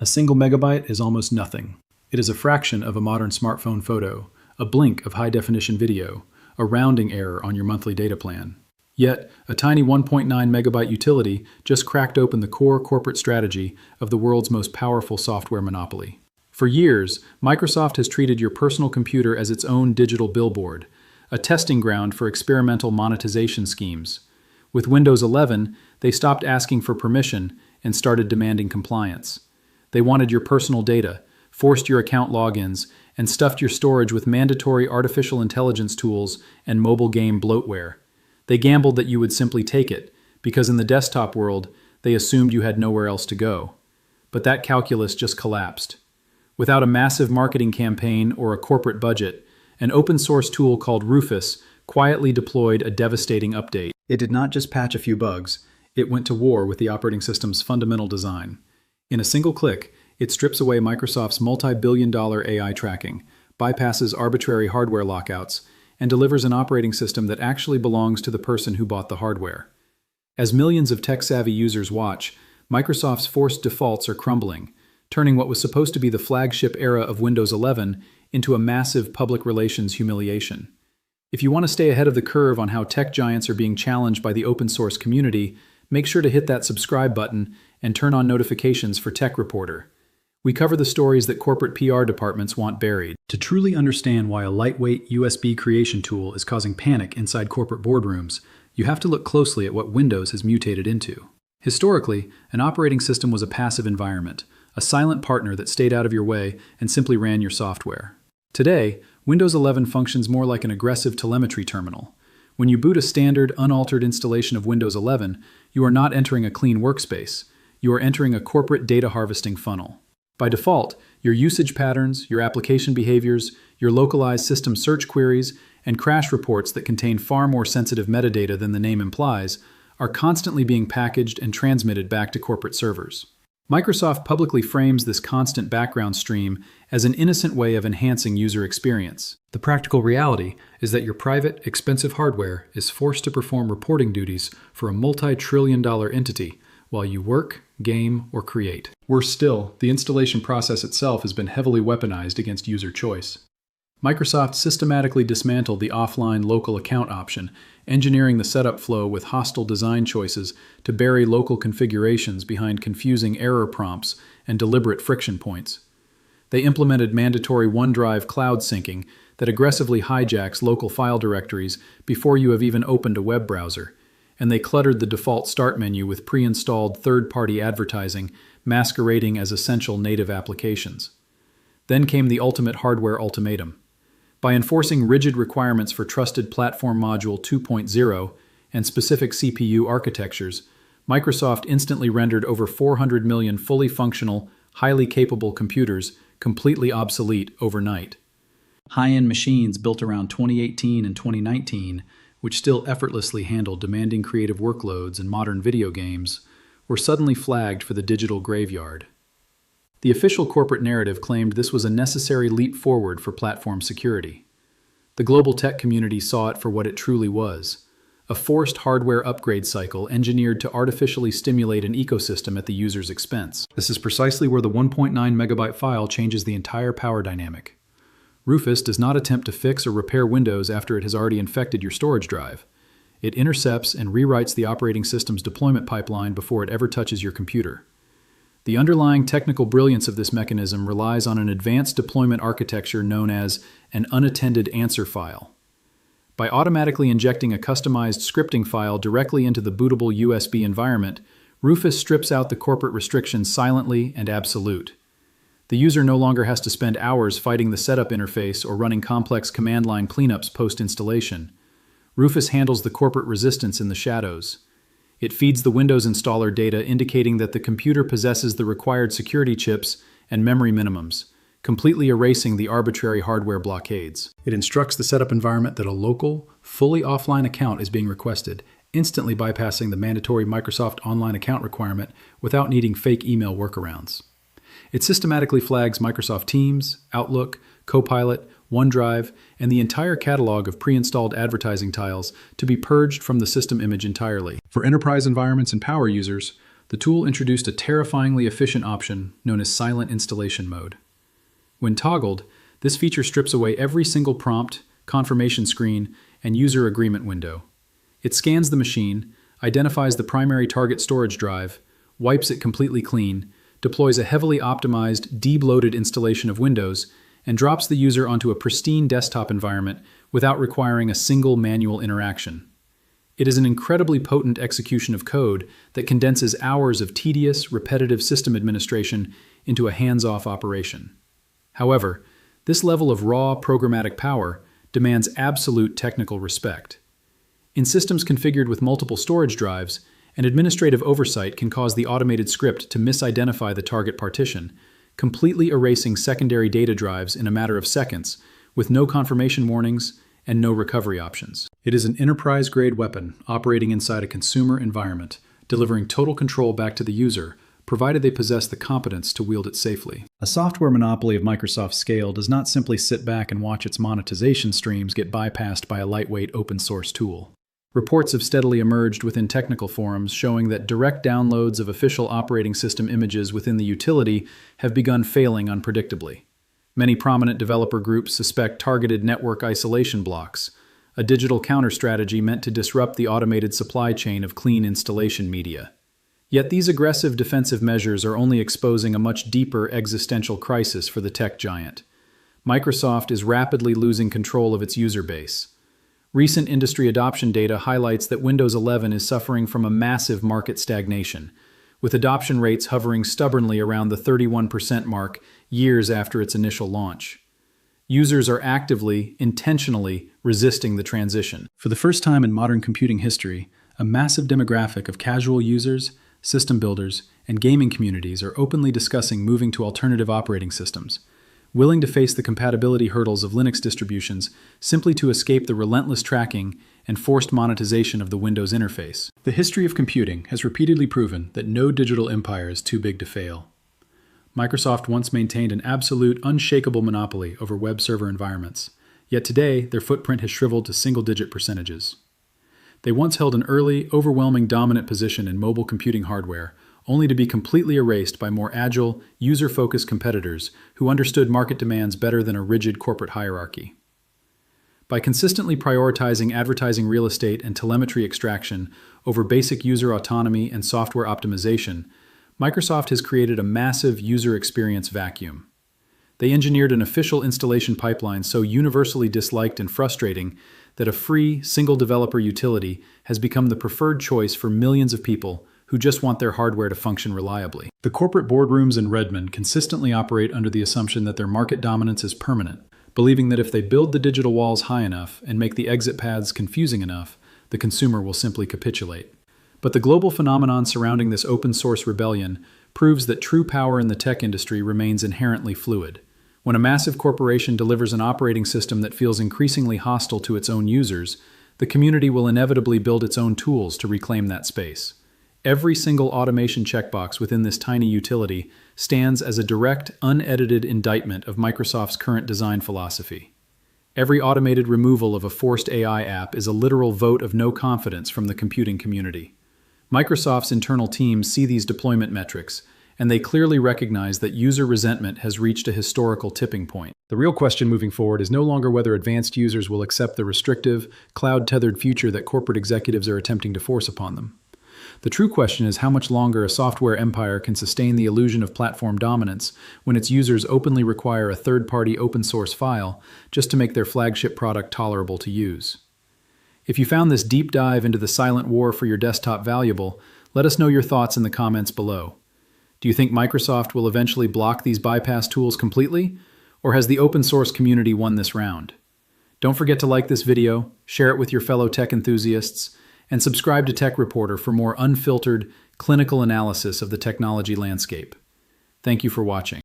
A single megabyte is almost nothing. It is a fraction of a modern smartphone photo, a blink of high-definition video, a rounding error on your monthly data plan. Yet, a tiny 1.9 megabyte utility just cracked open the core corporate strategy of the world's most powerful software monopoly. For years, Microsoft has treated your personal computer as its own digital billboard, a testing ground for experimental monetization schemes. With Windows 11, they stopped asking for permission and started demanding compliance. They wanted your personal data, forced your account logins, and stuffed your storage with mandatory artificial intelligence tools and mobile game bloatware. They gambled that you would simply take it, because in the desktop world, they assumed you had nowhere else to go. But that calculus just collapsed. Without a massive marketing campaign or a corporate budget, an open-source tool called Rufus quietly deployed a devastating update. It did not just patch a few bugs, it went to war with the operating system's fundamental design. In a single click, it strips away Microsoft's multi-billion-dollar AI tracking, bypasses arbitrary hardware lockouts, and delivers an operating system that actually belongs to the person who bought the hardware. As millions of tech-savvy users watch, Microsoft's forced defaults are crumbling, turning what was supposed to be the flagship era of Windows 11 into a massive public relations humiliation. If you want to stay ahead of the curve on how tech giants are being challenged by the open-source community, make sure to hit that subscribe button and turn on notifications for Tech Reporter. We cover the stories that corporate PR departments want buried. To truly understand why a lightweight USB creation tool is causing panic inside corporate boardrooms, you have to look closely at what Windows has mutated into. Historically, an operating system was a passive environment, a silent partner that stayed out of your way and simply ran your software. Today, Windows 11 functions more like an aggressive telemetry terminal. When you boot a standard, unaltered installation of Windows 11, you are not entering a clean workspace. You are entering a corporate data harvesting funnel. By default, your usage patterns, your application behaviors, your localized system search queries, and crash reports that contain far more sensitive metadata than the name implies are constantly being packaged and transmitted back to corporate servers. Microsoft publicly frames this constant background stream as an innocent way of enhancing user experience. The practical reality is that your private, expensive hardware is forced to perform reporting duties for a multi-trillion-dollar entity while you work, game, or create. Worse still, the installation process itself has been heavily weaponized against user choice. Microsoft systematically dismantled the offline local account option, engineering the setup flow with hostile design choices to bury local configurations behind confusing error prompts and deliberate friction points. They implemented mandatory OneDrive cloud syncing that aggressively hijacks local file directories before you have even opened a web browser, and they cluttered the default start menu with pre-installed third-party advertising masquerading as essential native applications. Then came the ultimate hardware ultimatum. By enforcing rigid requirements for Trusted Platform Module 2.0 and specific CPU architectures, Microsoft instantly rendered over 400 million fully functional, highly capable computers completely obsolete overnight. High-end machines built around 2018 and 2019, which still effortlessly handled demanding creative workloads and modern video games, were suddenly flagged for the digital graveyard. The official corporate narrative claimed this was a necessary leap forward for platform security. The global tech community saw it for what it truly was, a forced hardware upgrade cycle engineered to artificially stimulate an ecosystem at the user's expense. This is precisely where the 1.9 megabyte file changes the entire power dynamic. Rufus does not attempt to fix or repair Windows after it has already infected your storage drive. It intercepts and rewrites the operating system's deployment pipeline before it ever touches your computer. The underlying technical brilliance of this mechanism relies on an advanced deployment architecture known as an unattended answer file. By automatically injecting a customized scripting file directly into the bootable USB environment, Rufus strips out the corporate restrictions silently and absolute. The user no longer has to spend hours fighting the setup interface or running complex command line cleanups post-installation. Rufus handles the corporate resistance in the shadows. It feeds the Windows installer data indicating that the computer possesses the required security chips and memory minimums, completely erasing the arbitrary hardware blockades. It instructs the setup environment that a local, fully offline account is being requested, instantly bypassing the mandatory Microsoft Online account requirement without needing fake email workarounds. It systematically flags Microsoft Teams, Outlook, Copilot, OneDrive, and the entire catalog of pre-installed advertising tiles to be purged from the system image entirely. For enterprise environments and power users, The tool introduced a terrifyingly efficient option known as silent installation mode. When toggled, this feature strips away every single prompt, confirmation screen, and user agreement window. It scans the machine, identifies the primary target storage drive, wipes it completely clean, deploys a heavily optimized, de-bloated installation of Windows, and drops the user onto a pristine desktop environment without requiring a single manual interaction. It is an incredibly potent execution of code that condenses hours of tedious, repetitive system administration into a hands-off operation. However, this level of raw programmatic power demands absolute technical respect. In systems configured with multiple storage drives, an administrative oversight can cause the automated script to misidentify the target partition, completely erasing secondary data drives in a matter of seconds, with no confirmation warnings and no recovery options. It is an enterprise-grade weapon operating inside a consumer environment, delivering total control back to the user, provided they possess the competence to wield it safely. A software monopoly of Microsoft's scale does not simply sit back and watch its monetization streams get bypassed by a lightweight open-source tool. Reports have steadily emerged within technical forums showing that direct downloads of official operating system images within the utility have begun failing unpredictably. Many prominent developer groups suspect targeted network isolation blocks, a digital counter-strategy meant to disrupt the automated supply chain of clean installation media. Yet these aggressive defensive measures are only exposing a much deeper existential crisis for the tech giant. Microsoft is rapidly losing control of its user base. Recent industry adoption data highlights that Windows 11 is suffering from a massive market stagnation, with adoption rates hovering stubbornly around the 31% mark years after its initial launch. Users are actively, intentionally resisting the transition. For the first time in modern computing history, a massive demographic of casual users, system builders, and gaming communities are openly discussing moving to alternative operating systems, willing to face the compatibility hurdles of Linux distributions simply to escape the relentless tracking and forced monetization of the Windows interface. The history of computing has repeatedly proven that no digital empire is too big to fail. Microsoft once maintained an absolute, unshakable monopoly over web server environments, yet today their footprint has shriveled to single-digit percentages. They once held an early, overwhelming dominant position in mobile computing hardware, only to be completely erased by more agile, user-focused competitors who understood market demands better than a rigid corporate hierarchy. By consistently prioritizing advertising real estate and telemetry extraction over basic user autonomy and software optimization, Microsoft has created a massive user experience vacuum. They engineered an official installation pipeline so universally disliked and frustrating that a free, single-developer utility has become the preferred choice for millions of people who just want their hardware to function reliably. The corporate boardrooms in Redmond consistently operate under the assumption that their market dominance is permanent, believing that if they build the digital walls high enough and make the exit paths confusing enough, the consumer will simply capitulate. But the global phenomenon surrounding this open-source rebellion proves that true power in the tech industry remains inherently fluid. When a massive corporation delivers an operating system that feels increasingly hostile to its own users, the community will inevitably build its own tools to reclaim that space. Every single automation checkbox within this tiny utility stands as a direct, unedited indictment of Microsoft's current design philosophy. Every automated removal of a forced AI app is a literal vote of no confidence from the computing community. Microsoft's internal teams see these deployment metrics, and they clearly recognize that user resentment has reached a historical tipping point. The real question moving forward is no longer whether advanced users will accept the restrictive, cloud-tethered future that corporate executives are attempting to force upon them. The true question is how much longer a software empire can sustain the illusion of platform dominance when its users openly require a third-party open-source file just to make their flagship product tolerable to use. If you found this deep dive into the silent war for your desktop valuable, let us know your thoughts in the comments below. Do you think Microsoft will eventually block these bypass tools completely, or has the open-source community won this round? Don't forget to like this video, share it with your fellow tech enthusiasts, and subscribe to Tech Reporter for more unfiltered, clinical analysis of the technology landscape. Thank you for watching.